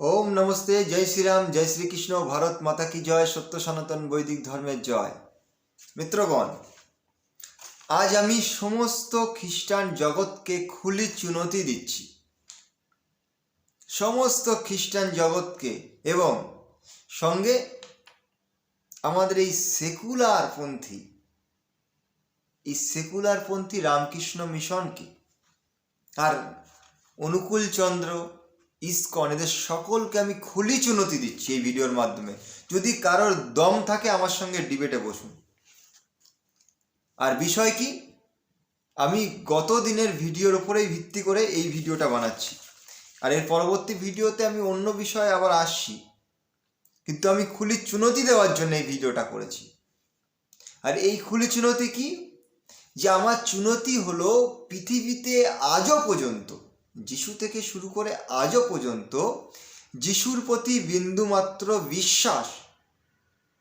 ओम नमस्ते, जय श्री राम, जय श्री कृष्ण, भारत माता की जय, सत्य सनातन वैदिक धर्मेर जय। मित्रगण, आज आमी समस्त ख्रिस्टान जगत के खुली चुनौती दिচ্ছি, समस्त ख्रिस्टान जगत के एवं संगे आमादेर এই सेकुलारपंथी रामकृष्ण मिशन के और अनुकूल चंद्र ইসকন এদের সকলকে আমি খুলি চুনতি দিচ্ছি এই ভিডিওর মাধ্যমে। যদি কারোর দম থাকে আমার সঙ্গে ডিবেটে বসুন। আর বিষয় কি, আমি গত দিনের ভিডিওর উপরেই ভিত্তি করে এই ভিডিওটা বানাচ্ছি। আর এর পরবর্তী ভিডিওতে আমি অন্য বিষয়ে আবার আসছি, কিন্তু আমি খুলি চুনতি দেওয়ার জন্য এই ভিডিওটা করেছি। আর এই খুলি চুনতি কি, যে আমার চুনতি হলো পৃথিবীতে আজও পর্যন্ত যিশু থেকে শুরু করে আজও পর্যন্ত যিশুর প্রতি বিন্দুমাত্র বিশ্বাস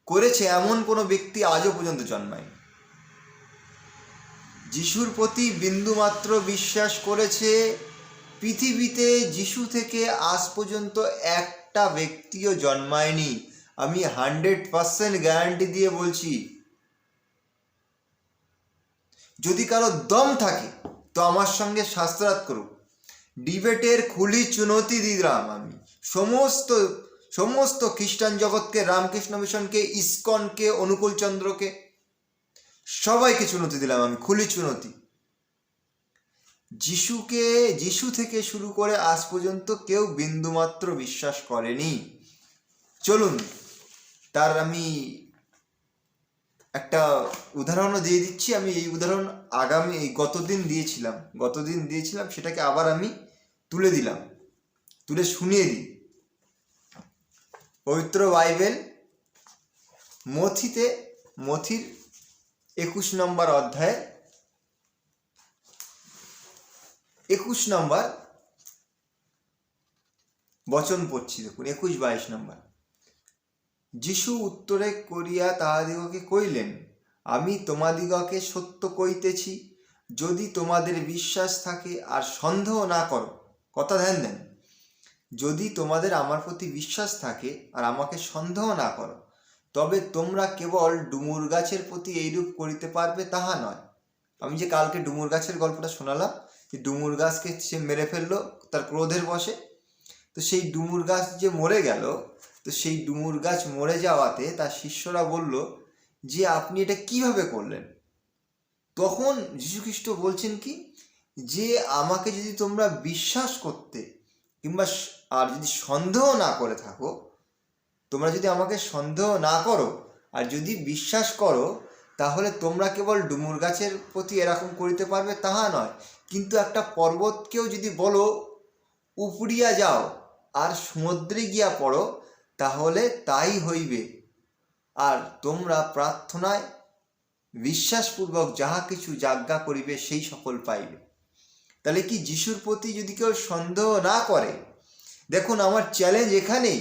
করেছে এমন কোনো ব্যক্তি আজও পর্যন্ত জন্মায়নি। যিশুর প্রতি বিন্দুমাত্র বিশ্বাস করেছে পৃথিবীতে যিশু থেকে আজ পর্যন্ত একটা ব্যক্তিও জন্মায়নি। আমি 100% গ্যারান্টি দিয়ে বলছি। যদি কারো দম থাকে তো আমার সঙ্গে শাস্ত্রার্থ করুক। ডিবেটের খুলি চুনতি দিলাম আমি সমস্ত খ্রিস্টান জগৎকে, রামকৃষ্ণ মিশনকে, ইসকনকে, অনুকূল চন্দ্রকে, সবাইকে চুনতি দিলাম আমি, খুলি চুনতি। যিশু থেকে শুরু করে আজ পর্যন্ত কেউ বিন্দুমাত্র বিশ্বাস করেনি। চলুন তার আমি একটা উদাহরণও দিয়ে দিচ্ছি। আমি এই উদাহরণ গতদিন দিয়েছিলাম, সেটাকে আবার আমি তুলে শুনিয়ে দিই। পবিত্র বাইবেল মথির 21 নম্বর অধ্যায়ে 21 নম্বর বচন পড়ছি, দেখুন 21-22 নম্বর। যিশু উত্তরে করিয়া তাহাদিগকে কইলেন, আমি তোমাদিগকে সত্য কইতেছি, যদি তোমাদের বিশ্বাস থাকে আর সন্দেহ না করো। কথা ধ্যান দেন, যদি তোমাদের আমার প্রতি বিশ্বাস থাকে আর আমাকে সন্দেহ না করো, তবে তোমরা কেবল ডুমুর গাছের প্রতি এইরূপ করিতে পারবে তাহা নয়। আমি যে কালকে ডুমুর গাছের গল্পটা শোনালাম, যে ডুমুর গাছকে সে মেরে ফেললো তার ক্রোধের বশে, তো সেই ডুমুর গাছ যে মরে গেল, তো সেই ডুমুর গাছ মরে যাওয়াতে তার শিষ্যরা বলল যে আপনি এটা কিভাবে করলেন? তখন যীশুখ্রিস্ট বলছেন কি, যে আমাকে যদি তোমরা বিশ্বাস করতে কিংবা আর যদি সন্দেহ না করে থাকো, তোমরা যদি আমাকে সন্দেহ না করো আর যদি বিশ্বাস করো, তাহলে তোমরা কেবল ডুমুর গাছের প্রতি এরকম করিতে পারবে তাহা নয়, কিন্তু একটা পর্বতকেও যদি বলো উপড়িয়া যাও আর সমুদ্রে গিয়া পড়ো, তাহলে তাই হইবে। আর তোমরা প্রার্থনায় বিশ্বাসপূর্বক যাহা কিছু যাজ্ঞা করিবে সেই সকল পাইবে। তাহলে কি, যিশুর প্রতি যদি কেউ সন্দেহ না করে, দেখুন আমার চ্যালেঞ্জ এখানেই,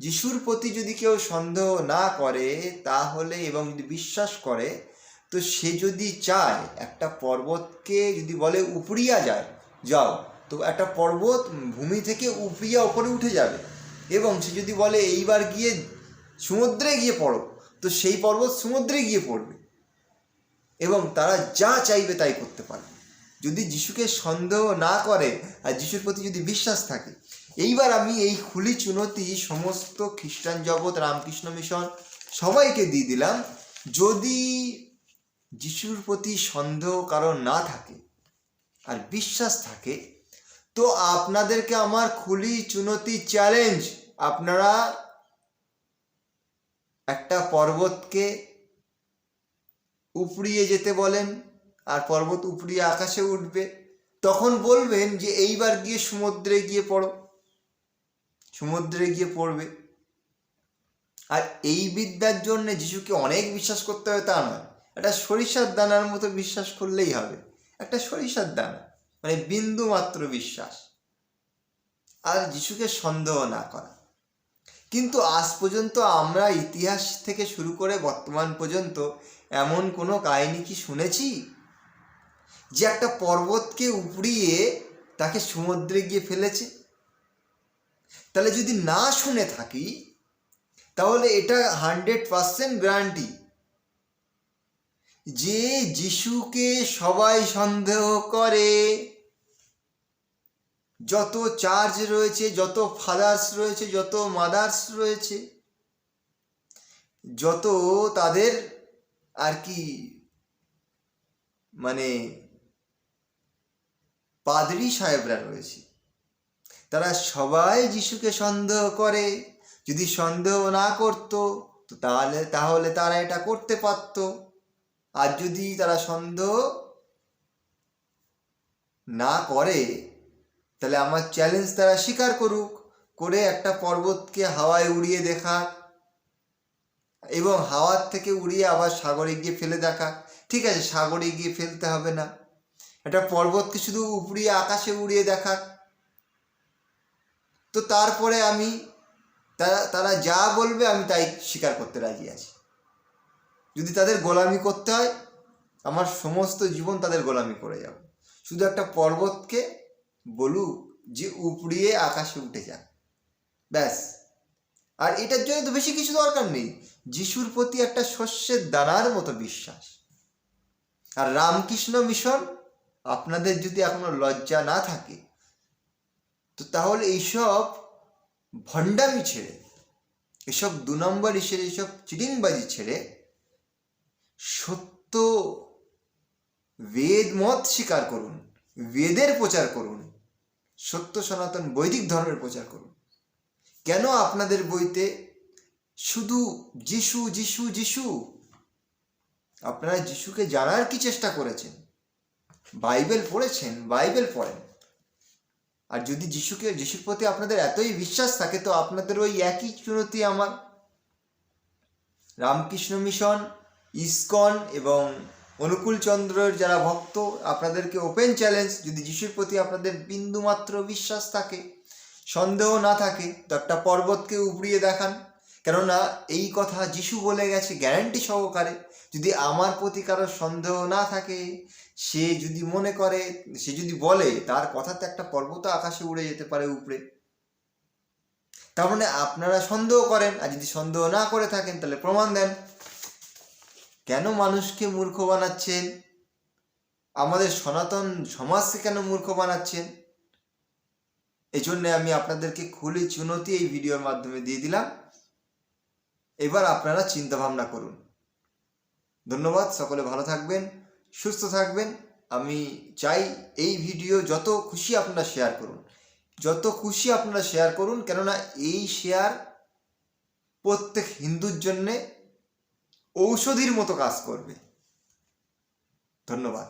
যিশুর প্রতি যদি কেউ সন্দেহ না করে তাহলে এবং যদি বিশ্বাস করে, তো সে যদি চায় একটা পর্বতকে যদি বলে উপড়িয়া যাও, তো একটা পর্বত ভূমি থেকে উপড়িয়া ওপরে উঠে যাবে। এবং সে যদি বলে এইবার গিয়ে সমুদ্রে গিয়ে পড়ো, তো সেই পর্বত সমুদ্রে গিয়ে পড়বে এবং তারা যা চাইবে তাই করতে পারবে, যদি যিশুকে সন্দেহ না করে আর যিশুর প্রতি যদি বিশ্বাস থাকে। এইবার আমি এই খুলি চুনতি সমস্ত খ্রিস্টান জগৎ, রামকৃষ্ণ মিশন সবাইকে দিয়ে দিলাম। যদি যিশুর প্রতি সন্দেহ কারণ না থাকে আর বিশ্বাস থাকে, তো আপনাদেরকে আমার খুলি চুনতি চ্যালেঞ্জ, আপনারা একটা পর্বতকে উপড়িয়ে যেতে বলেন আর পর্বত উপড়িয়ে আকাশে উঠবে, তখন বলবেন যে এইবার গিয়ে সমুদ্রে গিয়ে পড়ো, সমুদ্রে গিয়ে পড়বে। আর এই বিদ্যার জন্য যিশুকে অনেক বিশ্বাস করতে হবে তা নয়, একটা সরিষার দানার মতো বিশ্বাস করলেই হবে, একটা সরিষার দানা, মানে বিন্দু মাত্র বিশ্বাস, আর যিশুকে সন্দেহ না করা। কিন্তু আজ পর্যন্ত আমরা ইতিহাস থেকে শুরু করে বর্তমান পর্যন্ত এমন কোনো কাহিনী কি শুনেছি যে একটা পর্বতকে উপড়িয়ে তাকে সমুদ্রে গিয়ে ফেলেছে? তাহলে যদি না শুনে থাকি তাহলে এটা 100% গ্যারান্টি যে যিশুকে সবাই সন্দেহ করে। যত চার্চ রয়েছে, যত ফাদার্স রয়েছে, যত মাদার্স রয়েছে, যত তাদের আর কি মানে পাদ্রী সাহেবরা রয়েছে, তারা সবাই যিশুকে সন্দেহ করে। যদি সন্দেহ না করতো তো তাহলে তারা এটা করতে পারত। আর যদি তারা সন্দেহ না করে তাহলে আমার চ্যালেঞ্জ তারা স্বীকার করুক, করে একটা পর্বতকে হাওয়ায় উড়িয়ে দেখাক এবং হাওয়ার থেকে উড়িয়ে আবার সাগরে গিয়ে ফেলে দেখাক। ঠিক আছে, সাগরে গিয়ে ফেলতে হবে না, একটা পর্বতকে শুধু উপরিয়ে আকাশে উড়িয়ে দেখাক। তো তারপরে আমি তারা যা বলবে আমি তাই স্বীকার করতে রাজি আছি। যদি তাদের গোলামি করতে হয়, আমার সমস্ত জীবন তাদের গোলামি করে যাব। শুধু একটা পর্বতকে বলুক যে উপড়িয়ে আকাশে উঠে যাক, ব্যাস। আর এটার জন্য তো বেশি কিছু দরকার নেই, যিশুর প্রতি একটা শস্যের দানার মতো বিশ্বাস। আর রামকৃষ্ণ মিশন, আপনাদের যদি এখনো লজ্জা না থাকে তো তাহলে এইসব ভণ্ডামি ছেড়ে, এসব 2 নম্বর ছেড়ে, এসব চিটিংবাজি ছেড়ে সত্য বেদ মত স্বীকার করুন, বেদের প্রচার করুন, সত্য সনাতন বৈদিক ধর্মের প্রচার করুন। কেন আপনাদের বইতে শুধু যিশু যিশু যিশু? আপনারা যিশুকে জানার কি চেষ্টা করেছেন? বাইবেল পড়েছেন? বাইবেল পড়েন। আর যদি যিশুর প্রতি আপনাদের এতই বিশ্বাস থাকে তো আপনাদের ওই একই চুনতি আমার। রামকৃষ্ণ মিশন, ইসকন এবং অনুকূল চন্দ্রের যারা ভক্ত, আপনাদেরকে ওপেন চ্যালেঞ্জ, যদি যিশুর প্রতি আপনাদের বিন্দুমাত্র বিশ্বাস থাকে, সন্দেহ না থাকে, তো একটা পর্বতকে উপড়িয়ে দেখান। কেননা এই কথা যিশু বলে গেছে গ্যারান্টি সহকারে। যদি আমার প্রতি কারোর সন্দেহ না থাকে, সে যদি মনে করে, সে যদি বলে, তার কথাতে একটা পর্বত আকাশে উড়ে যেতে পারে উপরে। তার মানে আপনারা সন্দেহ করেন, আর যদি সন্দেহ না করে থাকেন তাহলে প্রমাণ দেন। কেন মানুষকে মূর্খ বানাচ্ছেন? আমাদের সনাতন সমাজকে কেন মূর্খ বানাচ্ছেন? এই জন্যে আমি আপনাদেরকে খুলে চুনতি এই ভিডিওর মাধ্যমে দিয়ে দিলাম। এবার আপনারা চিন্তা ভাবনা করুন। ধন্যবাদ, সকলে ভালো থাকবেন, সুস্থ থাকবেন। আমি চাই এই ভিডিও যত খুশি আপনারা শেয়ার করুন, যত খুশি আপনারা শেয়ার করুন, কেননা এই শেয়ার প্রত্যেক হিন্দুর জন্যে ঔষধির মতো কাজ করবে। ধন্যবাদ।